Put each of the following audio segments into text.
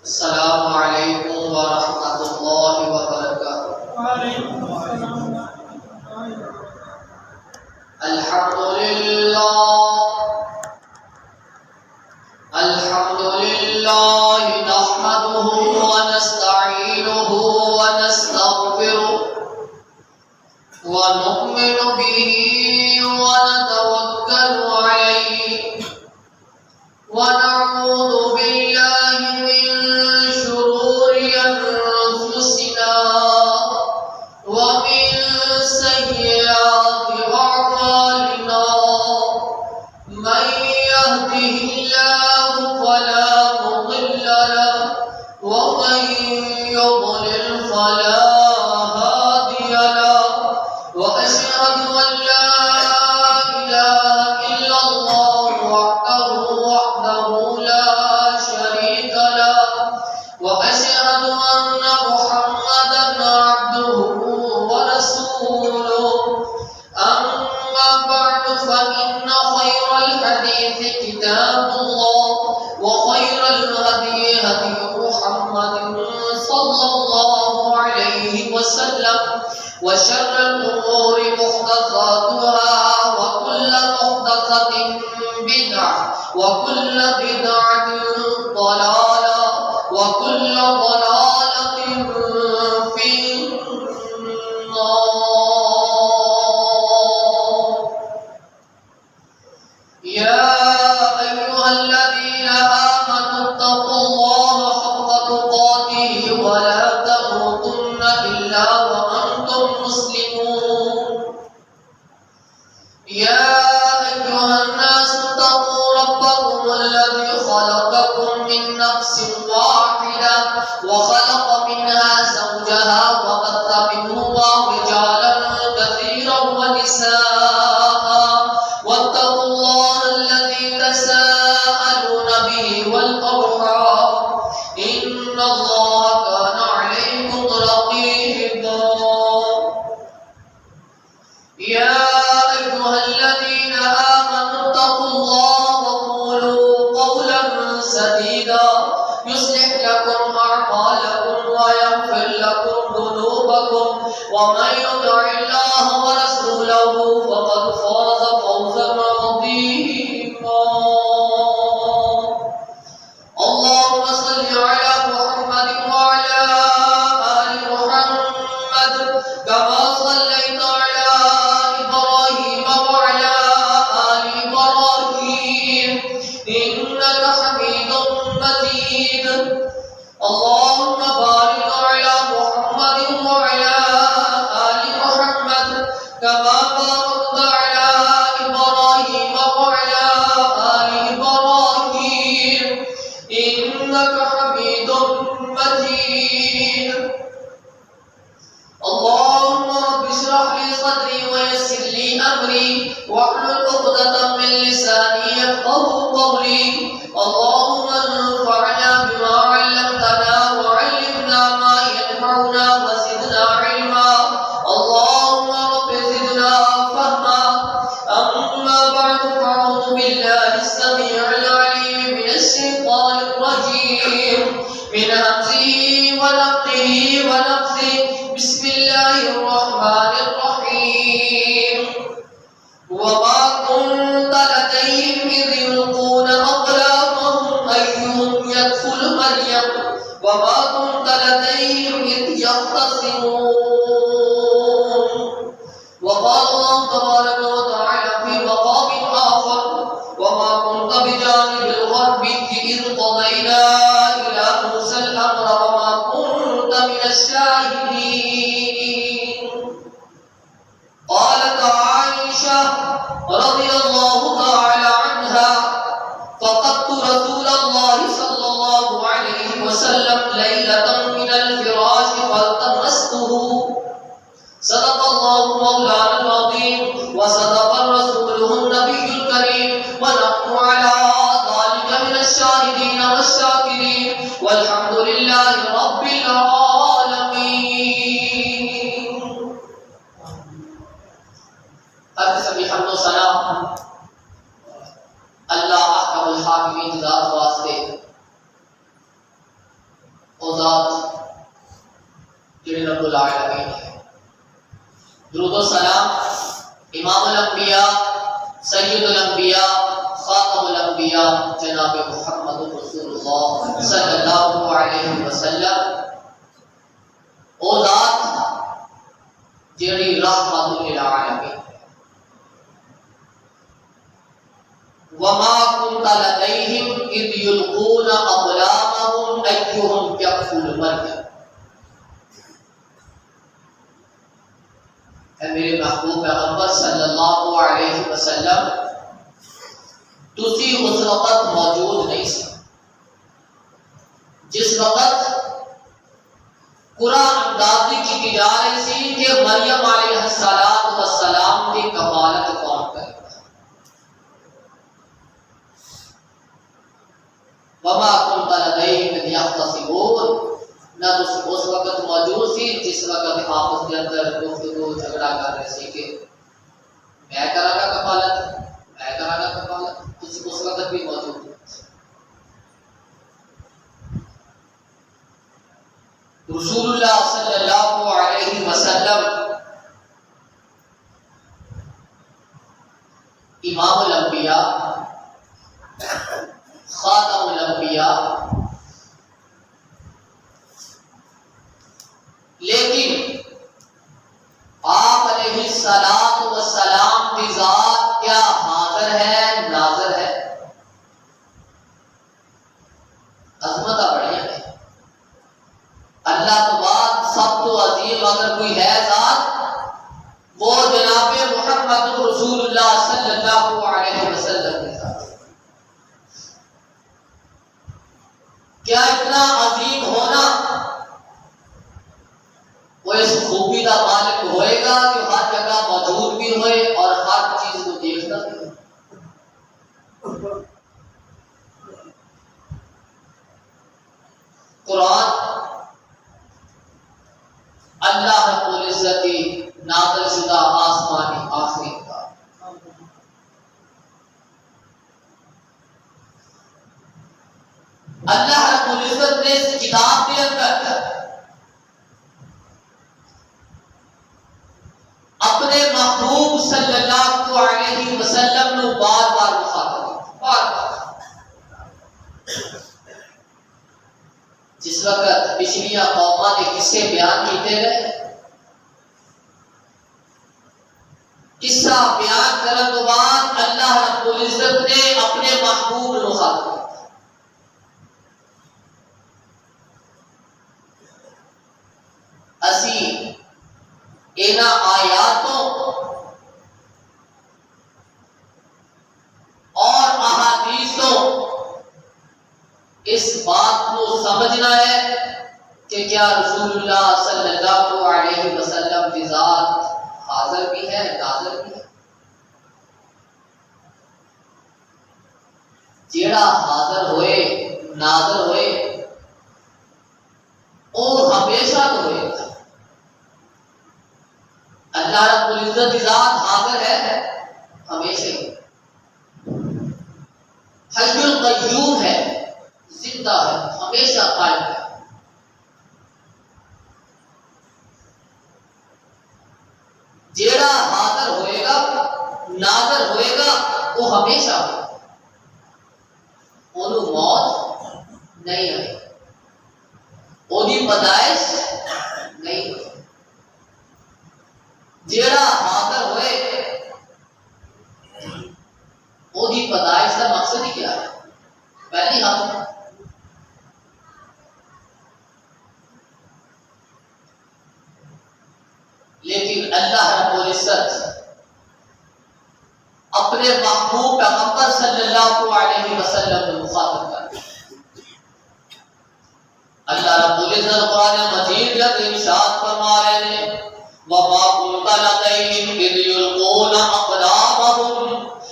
السلام عليكم ورحمة الله وبركاته. وعليكم السلام. الحمد لله نحمده ونستعينه ونستغفره ونؤمن به ونتوكل عليه ونعوذ بالله من شرور أنفسنا ومن سيئات أعمالنا. من يهده الله فلا مضل له ومن يضلل فلا هادي له. وأشهد أن لا إله إلا الله وحده لا شريك له. وأشهد أن محمدا عبده ورسوله. أما بعد فإن خير الحديث كتاب الله وخير الهدي هدي محمد صلى الله عليه وسلم وشر الأمور محدثاتها وكل محدثة بدعة وكل بدعة ضلالة وكل ضلالة في النار. يا أيها الذين آمنوا اتقوا الله حق تقاته ولا تموتن إلا وأنتم مسلمون. يا أيها الناس اتقوا ربكم الذي خلقكم من نفس واحدة وخلق منها زوجها وبث منهما رجالا كثيرا ونساء واتقوا الله الذي تساءلون به والأرحام إن الله كان عليكم رقيبا. يا أيها الذين آمنوا اتقوا الله وقولوا قولا سديدا يصلح لكم أعمالكم ويغفر لكم ذنوبكم ومن يطع الله ورسوله فقد فاز فوزا عظيما. اللهم صل على محمد وعلى آل محمد كما صليت على إبراهيم وعلى آل إبراهيم إنك حميد مجيد. اللهم بارك على محمد وعلى آل محمد كما باركت على إبراهيم وعلى آل إبراهيم إنك حميد مجيد. اللهم رب اشرح لي صدري ويسر لي أمري واحلل عقدة من لساني يفقهوا قولي. اللهم انفعنا بما علمتنا وعلمنا ما ينفعنا وزدنا علما. اللهم رب زدنا فهما. أما بعد فأعوذ بالله السميع العليم من الشيطان الرجيم من همزه ونفخه ونفثه. بسم الله الرحمن الرحيم. وما كنت لديهم إذ يلقون أقلامهم أيهم يدخل مريم وما كنت لديهم إذ يختصمون. وقال الله تبارك وتعالى في مقام آخر وما كنت بجانب الغرب إذ قضينا إلى موسى الأمر وما كنت من الشاهدين. قالت عائشة رضي الله تعالى عنها فقدت رسول الله صلى الله عليه وسلم ليلة من الفراش فالتمسته. صدق الله مولانا العظيم وصدق رسوله النبي الكريم ونحن على ذلك من الشاهدين والشاكرين والحمد لله رب العالمين. سبھی حمد و ثنا اللہ احکم الحاکمین ذات واسطے جنہیں رب العالمین ہے۔ درود و سلام امام الانبیاء سید الانبیاء خاتم الانبیاء جناب محمد رسول اللہ صلی اللہ علیہ وسلم او ذات جیڑی رحمت للعالمین وما كنت لديهم اذ يلقون اقلامهم ايهم يكفل مريم۔ اے میرے محبوب پیغمبر صلی اللہ علیہ وسلم تسی اس وقت موجود نہیں سی جس وقت قرآن اندازی کی جا رہی سی کہ مریم علیہ السلام کی کفالت کون کرے گا۔ وما كنت لديهم اذ يختصمون، نہ اس وقت موجود سی جس وقت آپس کے اندر گفتگو جھگڑا کر رہے سی کہ میں کراں گا کفالت، میں کراں گا کفالت، اس وقت بھی موجود ہے۔ رسول اللہ صلی اللہ علیہ وسلم امام الانبیاء خاتم الانبیاء، لیکن آپ علیہ الصلوۃ والسلام کی ذات کیا حاضر ہے ناظر ہے؟ عظمت بڑھیا ہے۔ اللہ تو بعد سب تو عظیم اگر کوئی ہے ذات وہ جناب محمد رسول اللہ صلی اللہ علیہ وسلم کی ذات۔ کیا اتنا عظیم ہونا وہ اس خوبی کا مالک ہوئے گا کہ ہر جگہ موجود بھی ہوئے اور ہر چیز کو دیکھتا بھی ہوئے۔ قرآن اللہ رب العزت کی نازل شدہ آسمانی آخری کتاب، اللہ رب العزت نے اس کتاب کے اندر اپنے محبوب صلی اللہ علیہ وسلم نے بار بار مخاطب بار بار۔ جس وقت پچھلیاں قوماں نے قصے بیان کیتے رہے، قصہ بیان کرنے کے بعد اللہ رب العزت نے اپنے محبوب کو مخاطب کیا۔ اسی انہاں آیاتوں اور احادیثوں اس بات کو سمجھنا ہے کہ کیا رسول اللہ صلی اللہ علیہ وسلم کی ذات حاضر بھی ہے ناظر بھی ہے۔ جیڑا حاضر ہوئے ناظر ہوئے وہ ہمیشہ تو ہوئے گا۔ اللہ رب العزت کی ذات حاضر ہے ہمیشہ ہی، حی القیوم ہے، زندہ ہے، ہمیشہ قائم ہے۔ جیڑا حاضر ہوئے گا ناظر ہوئے گا وہ ہمیشہ ہوگا، انہوں موت نہیں آئی، وہی پیدائش نہیں ہوئی۔ جیڑا حاضر ہوئے وہی پیدائش کا مقصد ہی کیا ہے؟ پہلی حاضر۔ لیکن اللہ رب العزت اپنے محبوب پیغمبر صلی اللہ علیہ وسلم کو مخاطب کر اللہ رب العزت قرآن مجید جب ارشاد فرما رہے ہیں وَمَا كُنْتَ لَدَيْهِمْ إِذْ يُلْقُونَ أَقْلَامَهُمْ،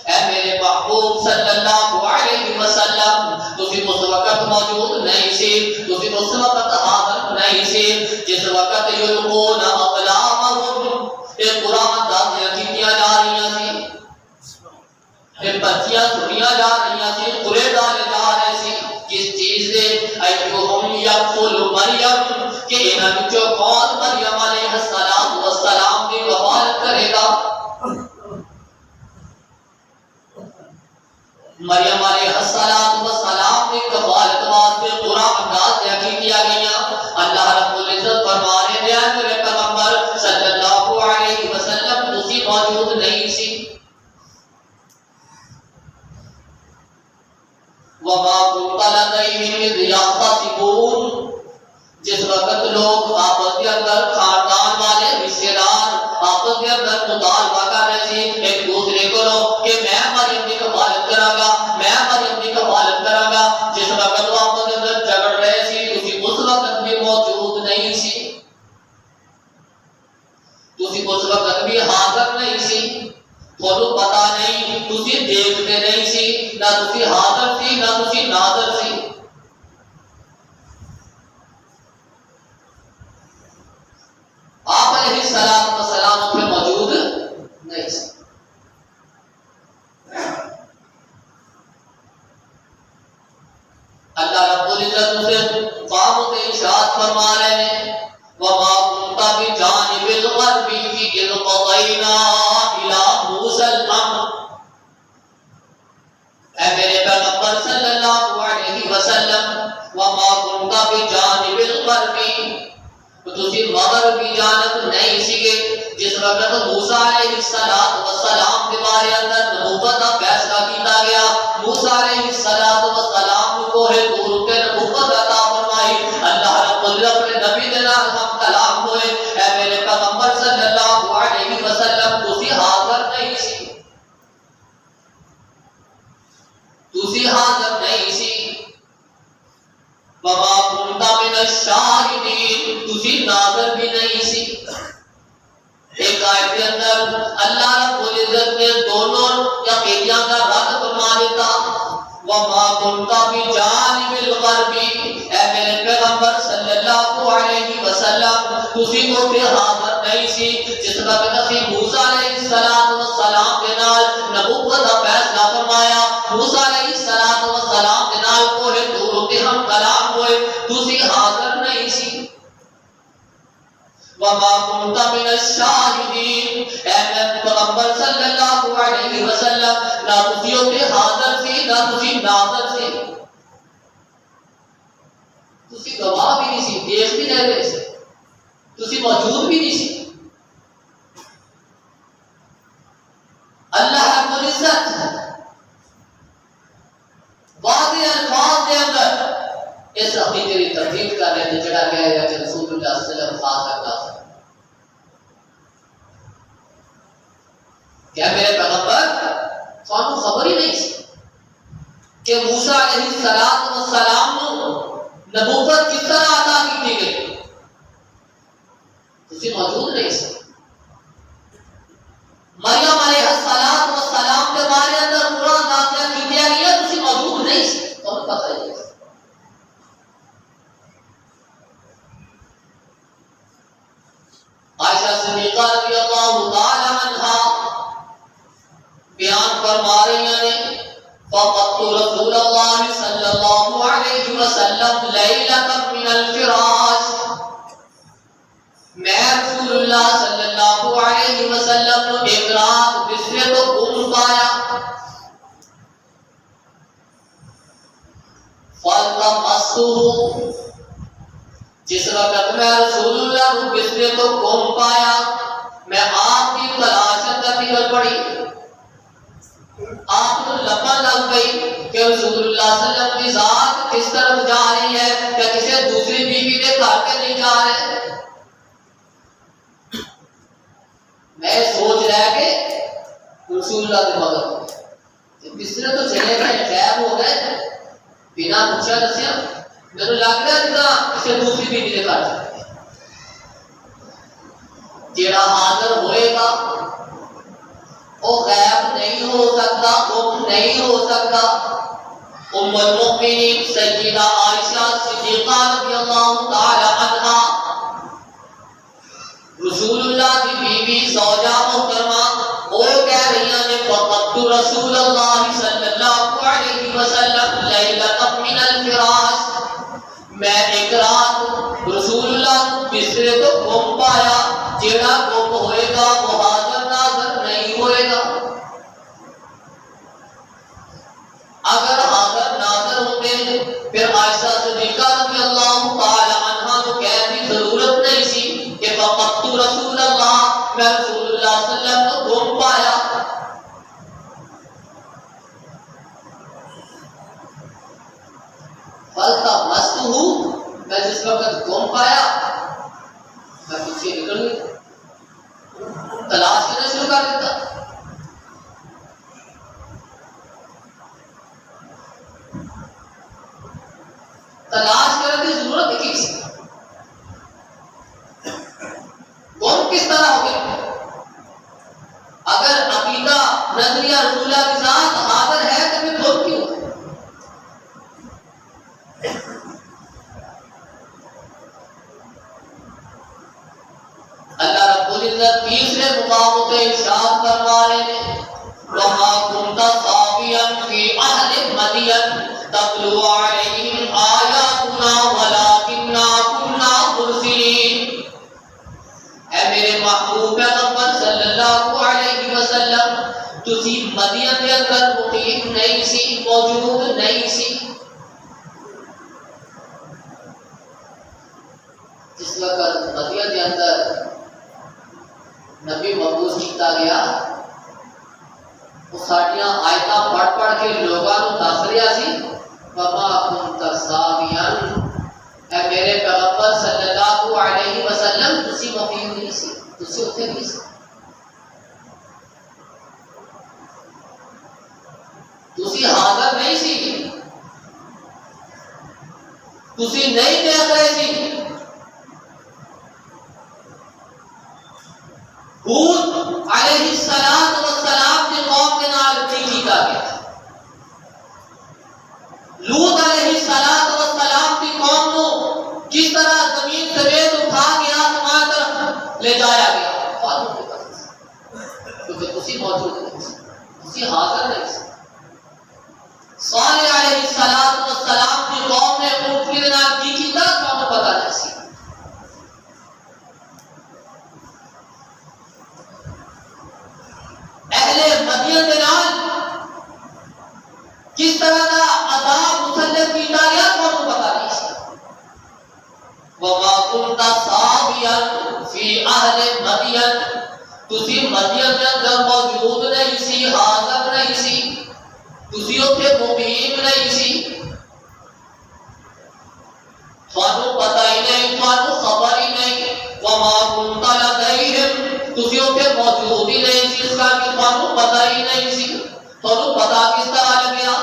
اے میرے محبوب صلی اللہ علیہ وسلم تسی اس وقت موجود نہیں سی، تسی اس وقت حاضر نہیں سی جس وقت یلقون اقلامہم، یہ قرآن دازیاں کیتیاں جا رہی سی، یہ بچیاں سنیاں جا رہی سی، قرے ڈالے جا رہے سی، کس چیز سے ایہم یکفل مریم کہ انہاں وچوں کون مریم علیہ السلام دی کفالت کرے گا؟ مریم علیہ السلام کی کفالت واسطے پورا انداز تحقیق کیا گیا. اللہ رب العزت فرما رہے ہیں میرے پیغمبر صلی اللہ علیہ وسلم تسی موجود نہیں سی. وما كنت لديهم إذ يختصمون. جس وقت لوگ آپس کے اندر خاندان والے رشتے دار آپس کے اندر مطالبہ کر رہے تھے ایک دوسرے کو کہ میں مریم کی کفالت کراں گا، میں مریم کی کفالت کراں گا. جس وقت وہ آپس کے اندر جھگڑ رہے تھے تسی اس وقت بھی موجود نہیں سی، تسی اس وقت بھی حاضر نہیں سی. تھانوں پتہ نہیں، تسی دیکھتے نہیں سی، نہ تسی حاضر سی نہ تسی ناظر سی. آپ علیہ السلام پہ موجود نہیں سی. اللہ رب العزت سے قوم سے ارشاد فرما رہے ہیں وما كنت بجانب الغربی اذ قضینا الی موسی الامر. اے میرے پیغمبر صلی اللہ علیہ وسلم وما كنت بجانب الغربی، تسی مغربی جانب نہیں سیگے جس وقت موسیٰ علیہ السلام کے بارے اندر نبوت کا فیصلہ کیتا گیا. موسیٰ علیہ السلام کو ہے دور کے نبوت عطا فرمائی. اللہ رب العزت اپنے نبی دے نال ہم کلام ہوئے. اے میرے پیغمبر صلی اللہ علیہ وسلم تسی حاضر نہیں سی، تسی حاضر نہیں سی. وما كنت من الشاہدین، تسی ناظر بھی نہیں سی. ایک آیت کے اندر اللہ رب العزت نے دونوں عقیدیاں کا رد فرما دیتا. وما كنت بجانب الغربی، اے میرے پیغمبر صلی اللہ علیہ وسلم تسی اوتھے حاضر نہیں سی جس وقت اسی موسیٰ علیہ السلام کے نال نبوت کا فیصلہ فرمایا. موسیٰ علیہ السلام کے نال کوہ طور تے ہم کلام ہوئے، تسی حاضر نہیں سی. وما كنت من الشاہدین، اے میرے پیغمبر صلی اللہ علیہ وسلم نہ تسی اوتھے حاضر سی نہ تسی ناظر سی. تسی گواہ بھی نہیں سی، دیکھ بھی نہیں رہے سی، تسی موجود بھی نہیں سی. اللہ رب العزت واضح الفاظ کے اندر اس عقیدے کی تردید کر رہے ہیں جڑا کہہ رہا ہے کہ رسول اللہ صلی اللہ علیہ وسلم خاص کرتا ہے. کیا میرے پیغمبر تھانوں خبر ہی نہیں سی کہ موسیٰ علیہ السلام نبوت کس طرح عطا کی گئی؟ تسی موجود نہیں سی. مریم علیہ السلام کے بارے اندر قرآن نازل کیا گیا، تسی موجود نہیں سی، تمہیں پتہ ہی نہیں. عائشہ صدیقہ رضی اللہ تعالی عنہا بیان فرما رہی ہیں فقط رسول اللہ صلی اللہ علیہ وسلم لیلۃ من الفراش، میں رسول اللہ صلی اللہ علیہ وسلم ایک رات بستر کو گم پایا. فالتمسته، جس وقت میں رسول اللہ کو بستر کو گم پایا میں آپ کی تلاش اندر نکل پڑی. آپ کو لپن لگ گئی کہ رسول اللہ صلی اللہ علیہ وسلم کی ذات کس طرف جا رہی ہے، کہ کسی دوسری بیوی کے گھر کے نہیں جا رہے. میں سوچ رہا کہ رسول اللہ کے مدد بستر تو چلے گئے، غائب ہو گئے بنا پوچھا دسیا. میرے لگ رہا ہے کسی دوسری بیوی کے گھر جیڑا حاضر ہوئے گا وہ غائب نہیں ہو سکتا، گم نہیں ہو سکتا. ام المؤمنین سیدہ عائشہ صدیقہ رضی اللہ تعالی عنہا رسول اللہ کی بیوی زوجہ محترمہ وہ کہہ رہی ہیں فقط رسول اللہ صلی اللہ علیہ وسلم لیلۃ من الفراش، میں ایک رات رسول اللہ جیڑا گم ہوئے گا وہ حاضر ناظر نہیں ہوئے گا. اگر حاضر ناظر ہوتے پھر عائشہ صدیقہ رضی اللہ تعالی عنہا کو کہنے کی ضرورت نہیں سی کہ فقط رسول اللہ، میں رسول اللہ صلی اللہ علیہ وسلم کو گم پایا. فالتمسته، میں جس وقت گم پایا میں پیچھے نکل گیا، تلاش کرنا شروع کر دیتا. تلاش کرنے کی ضرورت ہی کس گم کس طرح ہو گیا؟ اگر عقیدہ نظریہ رسول اللہ کے ساتھ حاضر ہے تو پھر گم کیوں ہے؟ اللہ رب العزت تیسرے مقام پہ ارشاد فرما رہے ہیں وَمَا كُنْتَ صَابِيًا فِي أَهْلِ مَدْيَنَ تَتْلُو عَلَيْهِمْ آيَاتُنَا وَلَكِنَّا كُنَّا مُرْسِلِينَ. اے میرے محبوب پیغمبر صلی اللہ علیہ وسلم، تسی مدین کے اندر مقیم نہیں سی، موجود نہیں سی. جس وقت مدین کے اندر نبی مبعوث کیتا گیا وہ ساڑیاں آیتاں پڑھ پڑھ کے لوگاں نوں دس رہا سی وَمَا كُنْتَ صَابِيًا، اے میرے پیغمبر صلی اللہ علیہ وسلم تسی مقیم نہیں سی، تسی اتنے نہیں سی، تسی حاضر نہیں سی، تسی نہیں دیکھ رہے سی. ہود علیہ السلام کی قوم کے نال کی کیتا گیا، لوط علیہ السلام کی قوم کو کس طرح زمین سے ریت اٹھا کے آسمان طرف لے جایا گیا، فاروق کے پاس کیونکہ اسی موجود نہیں، اسی حاضر نہیں. صالح علیہ السلام کی قوم نے اونٹ کے نال کی کیتا تو پتہ نہیں سی. اہل مدین کے نال کس طرح کا عذاب مسلط کیتا گیا تو پتہ نہیں سی. وَمَا كُنْتَ صَابِيًا فِي أَهْلِ مَدْيَنَ، تسی مدین کے اندر موجود نہیں سی، حاضر نہیں سی، تسی اتنے مقیم نہیں سی، تھانوں پتہ ہی نہیں، تھانوں خبر ہی نہیں. وَمَا كُنْتَ لَدَيْهِمْ، تسی اتنے موجود ہی نہیں سی، اس کا کہ تھانوں پتہ ہی نہیں سی، تھانوں پتہ کس طرح لگیا.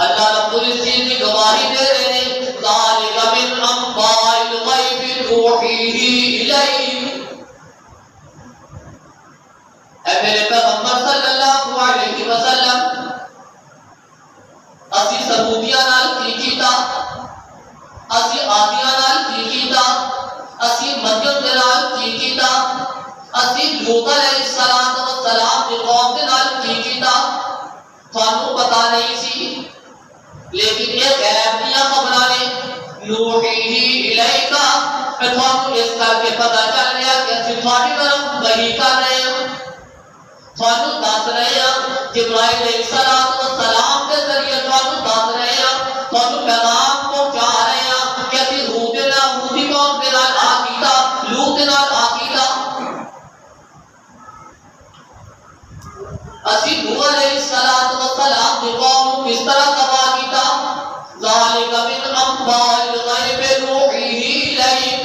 اللہ رب العزت کی گواہی دے رہے ہیں ذَلِكَ مِنْ أَنْبَاءِ الْغَيْبِ نُوحِيهِ إِلَيْكَ. اے میرے پیغمبر صلی اللہ علیہ وسلم، اسی ثمودیاں نال کی کیتا، اسی عادیاں نال کی کیتا، اسی مدین دے نال کی کیتا، اسی لوط علیہ السلام دی قوم دے نال کی کیتا، تھانوں پتہ نہیں سی. لیکن یہ غیب دیاں خبراں نے نوحیہ الیکا، تھانوں اس کر کے پتہ چل گیا کہ اسی تھوڑی طرف وحی کر رہے ہیں، تھانوں دس رہے ہیں، جبرائیل علیہ السلام کے ذریعے تھانوں دس رہے ہیں، تھانوں پیغام پہنچا رہے ہیں کہ اسی ہودی قوم دے نال آ کیتا، لوط دے نال آ کیتا، اسی نوح علیہ السلام کی قوم کس طرح تباہ کیتا. ذَلِكَ مِنْ أَنْبَاءِ الْغَيْبِ نُوحِيهِ إِلَيْكَ،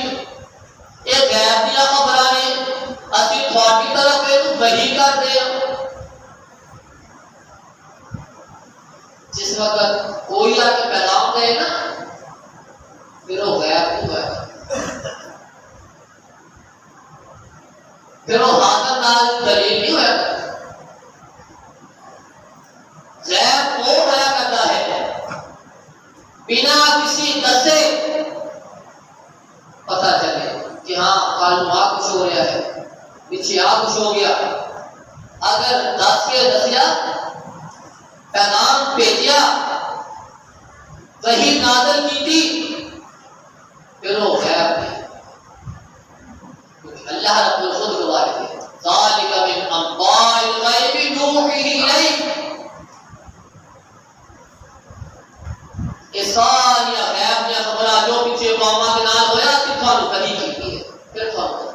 یہ غیب دیا خبراں نے اسی تھوڑی طرف وحی کر دے. جس وقت کوئی آ کے پیغام دے نا پھر وہ غیب نہیں ہوا، پھر وہ حاضر نال دلیل نہیں ہوا. غیب وہ ہوا کرتا ہے بنا کسی دسے پتہ چلے کہ ہاں کل وہاں کچھ ہو رہا ہے، پیچھے آ کچھ ہو گیا. اگر دس کے دسیا، پیغام بھیجیا، وحی نازل کی تھی، پھر وہ غیب نہیں. یہ ساری غیب دیا خبر جو پیچھے قوماں کے نال ہویا سی تھانوں کدی کیتی ہے پھر تھانوں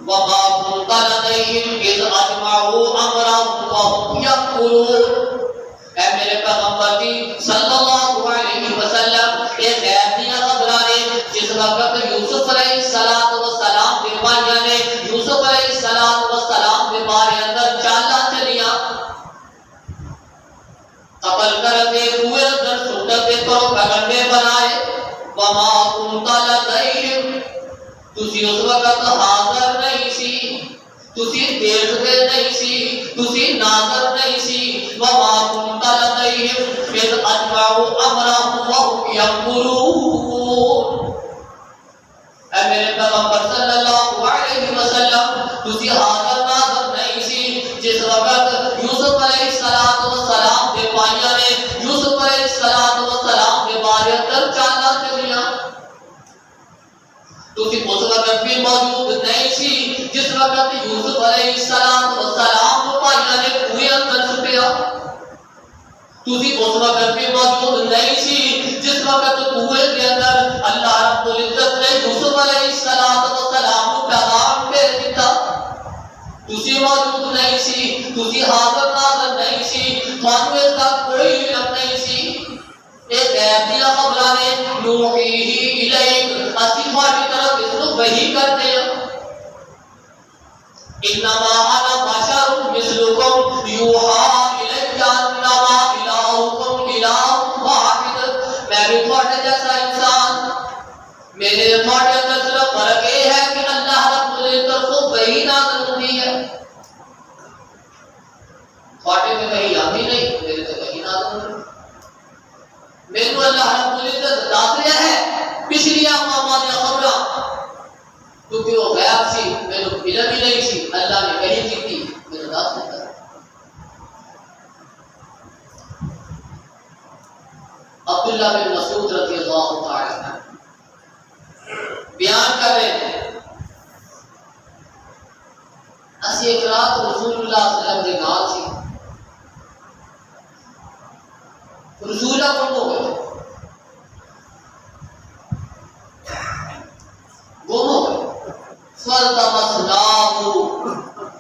وما كنت لديهم إذ أجمعوا أمرهم وهم يمكرون اے میرے پیغمبر جی صلی اللہ علیہ وسلم یہ غیب دیا خبریں جس وقت یوسف علیہ السلام کے بھائیاں نے یوسف علیہ السلام کے بارے اندر چالاں چلیاں قتل کرتے ہوئے اندر سنت کو پگنڈے بنائے وما كنت لديهم تسی اس وقت حاضر نہیں سی تسی دیکھتے نہیں سی تسی ناظر نہیں سی وما كنت لديهم إذ أجمعوا أمرهم وهم يمكرون اے میرے پیغمبر صلی اللہ علیہ وسلم تسی حاضر ناظر نہیں سی جس وقت یوسف علیہ السلام کے بھائیاں نے یوسف علیہ السلام کے بارے اندر چالاں چلیاں تسی اس وقت بھی موجود نہیں سی جس وقت یوسف علیہ السلام کو بھائیاں نے کنویں اندر سٹیا تسی اس وقت بھی موجود نہیں سی جس وقت کنویں کے اندر اللہ رب العزت نے یوسف علیہ السلام کو پیغام بھیج دیتا تسی موجود نہیں سی تسی حاضر ناظر نہیں سی تھانوں اس کا کوئی علم نہیں سی ایک غیب دیا خبراں نے نوحیہ الیک اسی تھوڑی طرف اس کو وحی کرتے ہیں انما انا بشر مثلکم یوحی الی انما الہکم الہ واحد میں بھی تھوڑے جیسا انسان میرے تھوڑے اندر صرف فرق یہ ہے کہ اللہ رب العزت کو وحی نازل ہوتی ہے تھوڑے میں وحی آتی نہیں میرے تو وحی نازل ہوتی میں تو اللہ رب العزت داخل ہے پچھلی اقوام نے خبراں کیونکہ وہ غیب سی میں تو علم ہی نہیں سی اللہ نے وحی کی تھی میں تو داخل کر عبداللہ بن مسعود رضی اللہ تعالی عنہ بیان کر رہے ہیں اسی ایک رات رسول اللہ صلی اللہ علیہ وسلم کے نال سی رسول اللہ کون ہو گئے گم ہو گئے فَالْتَمَسْنَاهُ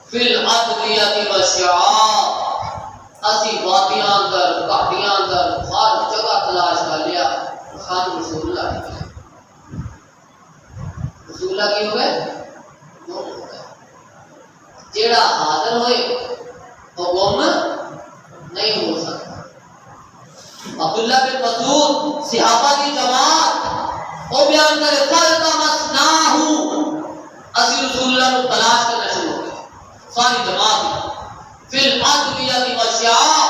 فِي الْأَدْوِيَةِ وَالشِّعَابِ اسی وادیاں اندر گھاٹیاں اندر ہر جگہ تلاش کر لیا خان رسول اللہ نے کیا رسول اللہ کی ہو گئے گم ہو گئے جیڑا حاضر ہوئے وہ گم نہیں ہو سکتا عبداللہ بن مسعود صحابہ کی جماعت وہ بیان کرے فَالْتَمَسْنَاهُ اسی رسول اللہ کو تلاش کرنا شروع ہو گئے ساری جماعت فی الادویہ والشعاب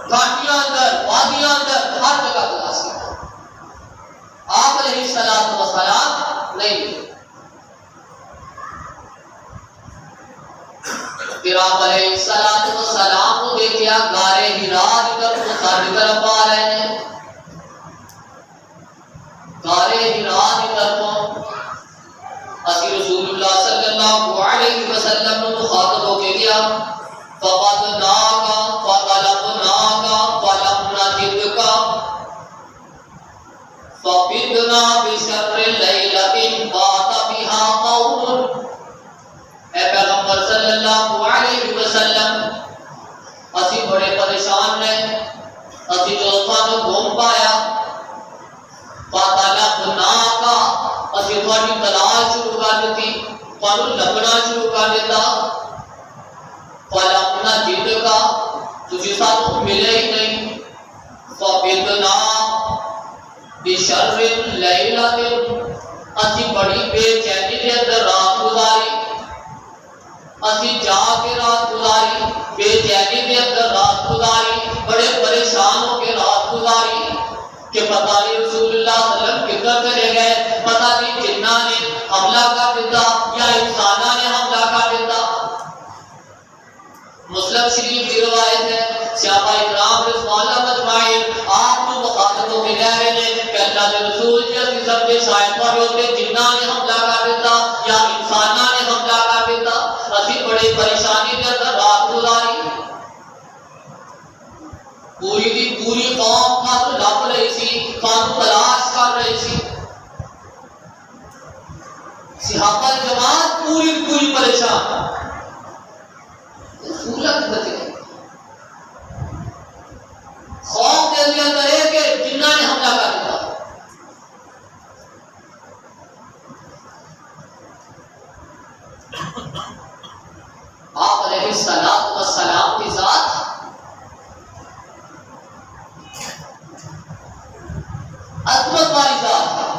گھاٹیاں اندر وادیاں اندر ہر جگہ تلاش کیا آپ علیہ السلام نہیں ملے پھر آپ علیہ السلام کو دیکھیا غارِ حرا کی طرف مسافر طرف آ رہے ہیں غارِ حرا کی طرف اسی رسول اللہ صلی اللہ علیہ وسلم نے مخاطب ہو کے گیا فَقَدْنَاكَ فَطَلَبْنَاكَ فَلَمْ نَجِدْكَ فَبِدْنَا بِشَرِّ لَيْلَةٍ بَاتَ بِهَا قَوْمٌ اے پیغمبر صلی اللہ علیہ وسلم اسی بڑے پریشان نے اسی جو تھانوں گھوم پایا فَطَلَبْنَاكَ اسی تھوڑی تلاش شروع کر دیتی تھانوں لبنا شروع کر دیتا فَلَمْ نَجِدْكَ تجھے ساتھ ملے ہی نہیں فَبِدْنَا بِشَرِّ لَيْلَةٍ اسی بڑی بے چینی کے اندر رات گزاری اسی جا کے رات گزاری بے چینی کے اندر رات گزاری بڑے پریشان ہو کے رات گزاری کہ پتہ نہیں رسول اللہ صلی اللہ علیہ وسلم کدھر چلے گئے پتہ نہیں جنہ نے حملہ کر دیتا یا انسانہ نے حملہ کر دیتا مسلم شریف کی روایت ہے صحابہ اکرام رضوان اللہ مجمعین آپ کو مخاطب ہو کے کہہ رہے ہیں کہ اللہ کے رسول جی اسی سب کے شاید پر ہوتے جنہ نے حملہ کر دیتا یا انسانہ نے حملہ کر دیتا اسی بڑی پریشانی کے اندر رات گزاری پوری دی پوری قوم کا تو لپ رہی سی، کان تلاش کر رہی سی، صحابہ جماعت پوری پوری پریشان، رسول اللہ کی بچے خوف دل کے اندر ہے کہ جنہ نے حملہ کر دیا۔ آپ علیہ السلام کی ذات عظمت والی ذات ہے،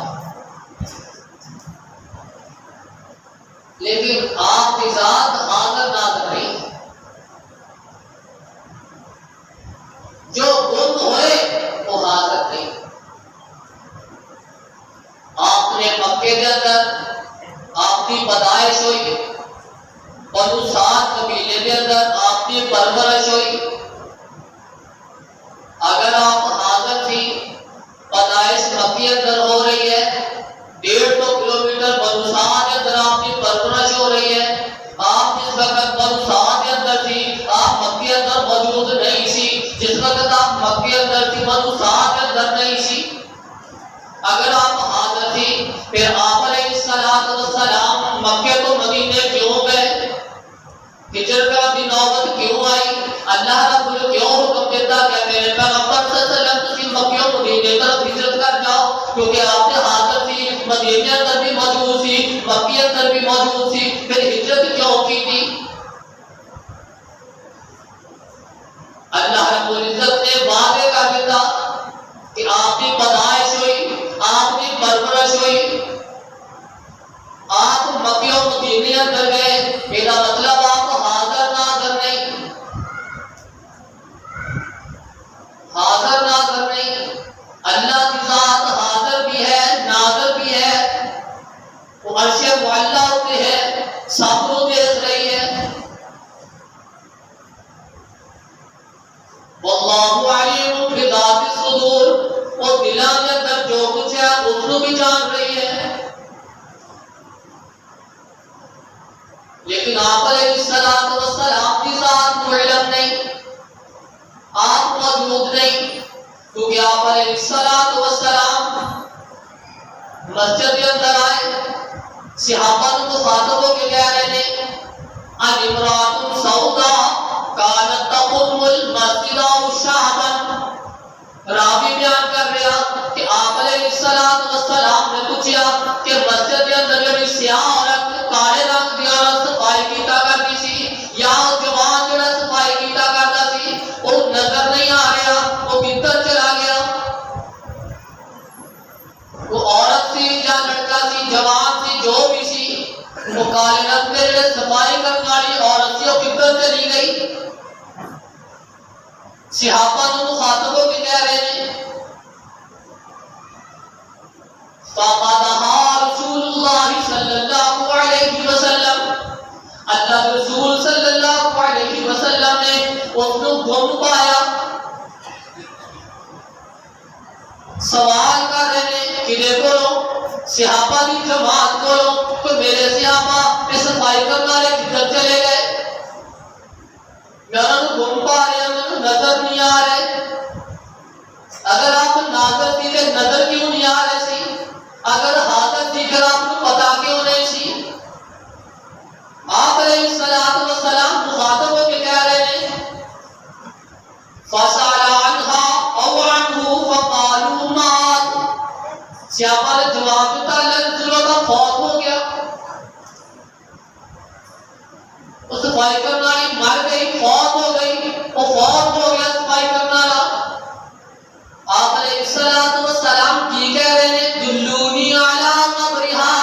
لیکن آپ کی ذات حاضر ناظر نہیں ہے۔ جو گم ہوئے وہ حاضر نہیں۔ آپ نے مکے کے اندر آپ کی پیدائش ہوئی، بنو سعد قبیلے کے اندر آپ کی پرورش ہوئی۔ اگر آپ حاضر تھی، پیدائش مکی اندر ہو رہی ہے، 150 کلومیٹر بنو سعد کے اندر آپ کی پرورش ہو رہی ہے، آپ جس وقت بنو سعد کے اندر تھی آپ مکی اندر موجود نہیں سی، جس وقت آپ مکی اندر تھی بنو سعد کے اندر نہیں سی۔ اگر آپ حاضر تھی پھر آپ علیہ السلام مکے تو مدینے کیوں گئے؟ ہجرت کا بھی نوبت کیوں آئی؟ اللہ رب نے کیوں حکم دیتا کہ میرے پیغمبر صلی اللہ علیہ وسلم تسی مکے و مدینے طرف ہجرت کر جاؤ؟ کیونکہ آپ نے حاضر تھی، مدینے اندر بھی موجود تھی، مکے اندر بھی موجود تھی، پھر ہجرت کیوں کی تھی؟ اللہ رب العزت نے واضح کر دیتا کہ آپ کی پیدائش ہوئی، آپ کی پرورش ہوئی، آپ مکے و مدینے اندر گئے، میرا مطلب آپ حاضر ناظر نہیں، حاضر ناظر نہیں۔ اللہ کی ذات حاضر بھی ہے، ناظر بھی ہے، وہ عرش معلیٰ پہ ہے، سب کو دیکھ رہی ہے۔ واللہ علیم بذات الصدور، وہ دلوں کے اندر جو کچھ ہے اس کو بھی جان رہی ہے۔ لیکن آپ علیہ السلام کی ذات کو علم نہیں، آپ موجود نہیں، کیونکہ آپ علیہ السلام مسجد کے اندر آئے، صحابہ کو مخاطب ہو کے کہہ رہے ہیں ان امرأۃ سوداء کانت تقم المسجد شعبا۔ راوی بیان کر رہا کہ آپ علیہ السلام نے پوچھا کہ مسجد کے اندر جڑی سیاہ عورت، کالے رنگ دی عورت صفائی کیتا کرتی سی، یا جوان جڑا صفائی کیتا کرتا سی، وہ نظر نہیں آ رہا، وہ کدھر چلا گیا؟ وہ عورت سی یا لڑکا سی، جوان سی، جو بھی سی، وہ کالے رنگ میں جڑے صفائی کرنے والی عورت سی، وہ کدھر چلی گئی؟ صحابہ نے مخاطب ہو کے کہہ رہے ہیں فَقَدَهَا رسول اللہ صلی اللہ علیہ وسلم، اللہ رسول صلی اللہ علیہ وسلم نے اس کو گم پایا۔ سوال کر رہے ہیں کہ دیکھو صحابہ کی جماعت کو تو میرے صحابہ میں صفائی کرنے والے کدھر چلے گئے؟ میں انہوں کو گم پا رہے ہیں، نظر نہیں آ رہے۔ اگر آپ ناظر تھی تو نظر کیوں نہیں آ رہے سی؟ اگر حاضر تھی پھر آپ کو پتا کیوں نہیں سی؟ آپ علیہ السلام مخاطب ہو کے کہہ رہے ہیں فَسَأَلَ عَنْهَا أَوْ عَنْهُ فَقَالُوا مَاتَ۔ صحابہ نے جواب دیتا اللہ رسول کا فوت ہو گیا، وہ صفائی کرنے والی مر گئی، فوت ہو گئی، وہ فوت ہو گیا صفائی کرنے والا۔ آپ علیہ السلام کی کہہ رہے ہیں دلونی علی قبرها،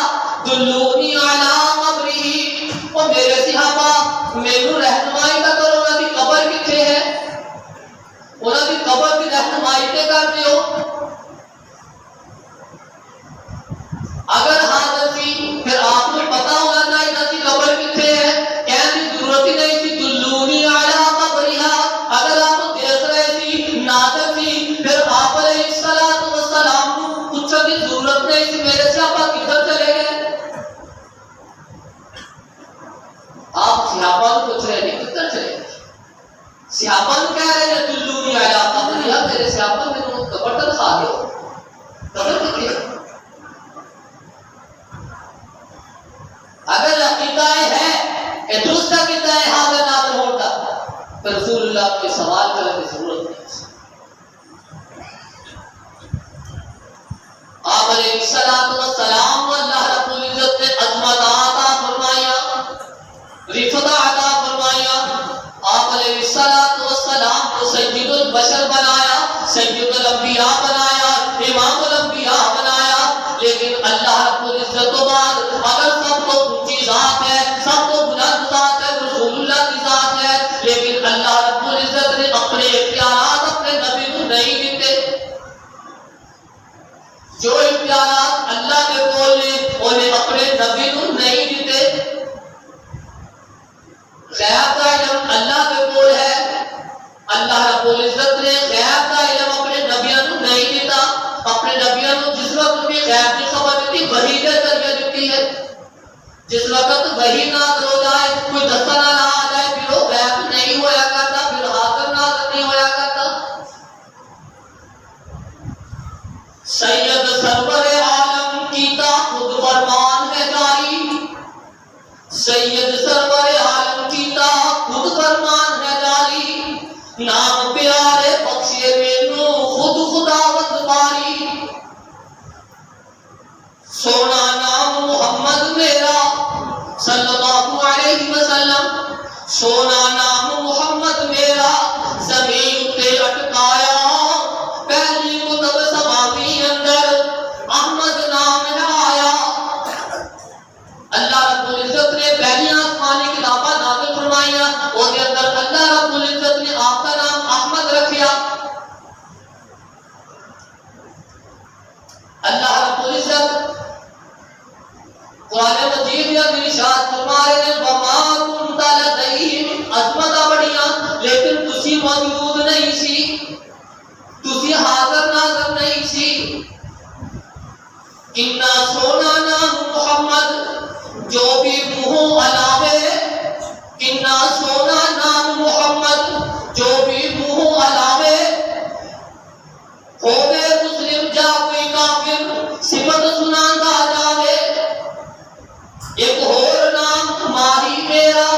دلونی علی قبرہ، وہ میرے صحابہ میرے رہنمائی کا کرو، انہوں کی قبر کتنے ہے، انہوں کی قبر کی رہنمائی پہ کر دیو۔ اگر حاضر تھی پھر آپ کو پتا ہونا چاہیے انہوں کی قبر کتنے ہے، کہنے کی ضرورت ہی نہیں تھی دلونی علی قبرها۔ اگر آپ دیکھ رہے تھی، ناظر تھی، پھر آپ علیہ السلام کو پوچھنے کی ضرورت نہیں تھی میرے صحابہ کدھر چلے گئے؟ آپ صحابہ کو پوچھ رہے ہیں کدھر چلے گئے؟ صحابہ کہہ رہے ہیں دلونی علی قبرها، لیا میرے سیاپت میں تم برتن کھا گئے ہو، قدر کتنی ہے؟ اگر عقیدہ ہے کہ درست عقیدہ ہے حاضر ناظر ہوتا تو رسول اللہ کے سوال کرنے کی ضرورت نہیں۔ آپ علیہ السلام اللہ رب العزت نے عظمت عطا فرمایا، رفعت عطا فرمایا، آپ علیہ السلام کو سید البشر بنایا، سید الانبیاء بنایا، امام الانبیاء بنایا، لیکن اللہ رب العزت تو بعد اگر سب کو اونچی ذات ہے، سب کو بلند ذات ہے، رسول اللہ کی ذات ہے، لیکن اللہ رب العزت نے اپنے اختیارات اپنے نبی کو نہیں دیتے۔ جو اختیارات اللہ نے بولے انہیں اپنے نبی کو نہیں دیتے۔ غیب کا علم اللہ کے کول ہے، اللہ رب العزت نے غیب کا علم اپنے نبیوں کو نہیں دیتا۔ اپنے نبیوں کو جس وقت بھی غیب کی خبر دیتی وحی کے ذریعے دیتی ہے۔ جس وقت وحی نازل ہو جائے، کوئی دستہ نہ آ جائے، پھر وہ غیب نہیں ہویا کرتا، پھر حاضر ناظر نہیں ہویا کرتا۔ سید سرور عالم کی تا خود فرمان ہے جاری، سید سرور عالم کی تا خود فرمان ہے جاری، نام پیارے بخشے مینو خود خداوند باری، سونا نام محمد میرا صلی اللہ علیہ وسلم، سونا نام محمد میرا زمین تے اٹکایا، پہلی کتب سماوی اندر احمد نام ہے آیا۔ اللہ رب العزت نے پہلی آسمانی کتاباں نازل فرمائیاں، اس کے اندر اللہ رب العزت نے آپ کا نام احمد رکھیا۔ اللہ رب العزت قرآن مجید میں ارشاد فرما رہے ہیں وما كنت لديهم، عظمت بڑیاں لیکن تسی موجود نہیں سی، تسی حاضر ناظر نہیں سی۔ کنا سونا نام محمد جو بھی منہ علاوے، کنا سونا نام محمد جو بھی منہ علاوے، ہوے مسلم جا کوئی کافر صفت سناندا جاوے۔ ایک اور نام ماہی میرا،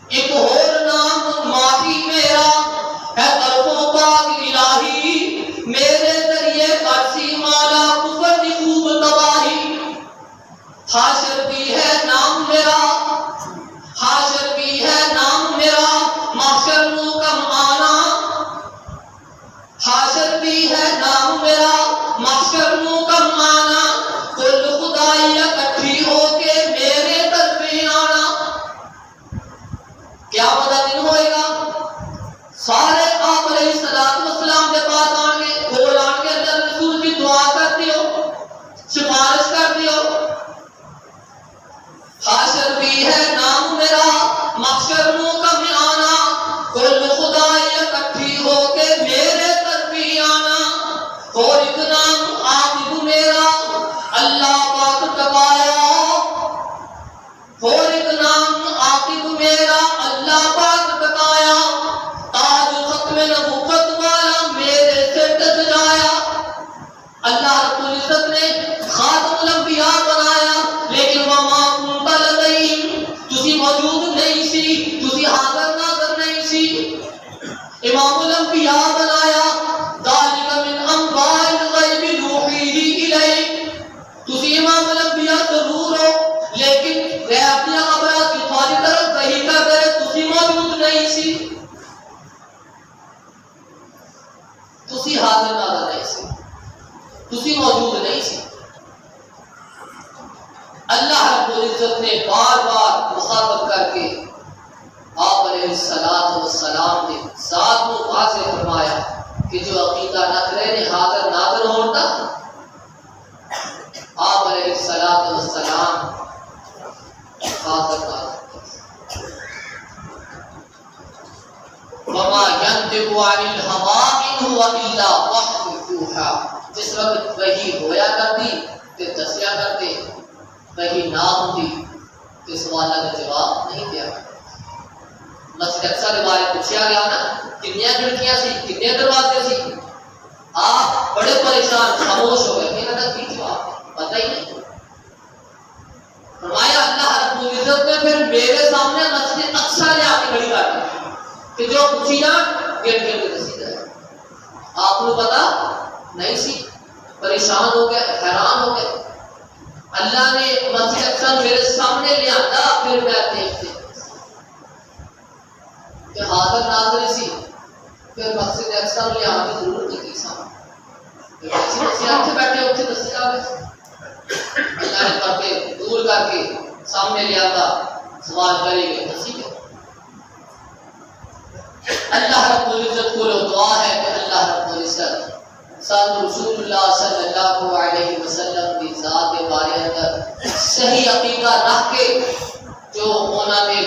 ایک اور نام ماہی میرا ہے، طرفوں پاک الہی میرے ذریعے کرسی مالا کفر دی خوب تباہی۔ حاشر بھی ہے نام میرا، حاشر بھی ہے نام میرا، محشر نو کم آنا، حاشر بھی ہے نام میرا، محشر نو کم آنا، کل خدائی اکٹھی ہو کے میرے طرف آنا۔ کیا بڑا دن ہوئے گا، سارے آپ علیہ السلام کے پاس آن گے، کول آن کے اللہ رسول کی دعا کرتے ہو، سفارش کرتے ہو۔ حاشر بھی ہے نام میرا، محشر نو کم آنا، کل خدائی اکٹھی ہو کے میرے طرف آنا۔ اور ایک نام عاقب میرا اللہ پاک تکایا، اور ایک نام عاقب میرا اللہ پاک تکایا، تاج ختم نبوت والا میرے سر سجایا۔ اللہ رب العزت نے خاتم الانبیاء بنایا، لیکن وما كنت لديهم، تسی موجود نہیں سی، تسی حاضر ناظر نہیں سی۔ امام الانبیاء بنایا، ذالک من انباء الغیب نوحیہ الیک، تسی امام الانبیاء ضرور ہو، لیکن غیب کی خبرات کی تمہاری طرف وحی کر رہے، تسی موجود نہیں سی، تسی حاضر ناظر نہیں سی، تسی موجود نہیں سی۔ اللہ رب العزت نے بار بار مخاطب کر کے آپ علیہ السلام نے ذات کو واضح فرمایا کہ جو عقیدہ نہ کرے نے حاضر ناظر ہوتا۔ آپ علیہ السلام حاضر ناظر، وما ينطق عن الهوى إن هو إلا وحي يوحى، جس وقت وحی ہویا کرتی تے دسیا کرتے، وحی نہ ہوتی تے سوالات کا جواب نہیں دیا کرتے۔ مسجد اقصی کے بارے پوچھا گیا نا کتنی کھڑکیاں سی کتنے دروازے سی آپ بڑے پریشان خاموش ہو گئے کہ انہوں نے کی جواب پتہ ہی نہیں فرمایا اللہ رب العزت نے پھر میرے سامنے مسجد اقصی لے آ کے کھڑی کر دی کہ جو پوچھی جان گھر گھر کے دسی جائے آپ کو پتا نہیں سی پریشان ہو گئے حیران ہو گئے اللہ نے مسجد اقصی میرے سامنے لے آتا پھر میں دیکھتے کہ حاضر ناظر سی پھر مسجد اقصی لے آنے کی ضرورت نہیں کی سامنے ایسی نصیحت سے بیٹھے اتنے دسی آ گئے اللہ نے پردے دور کر کے سامنے لے آتا سوال کرے گے دسی گئے اللہ رب العزت کو دعا ہے کہ اللہ رب العزت ساتھ رسول اللہ صلی اللہ علیہ وسلم کی ذات کے بارے اندر صحیح عقیدہ رکھ کے جو انہوں نے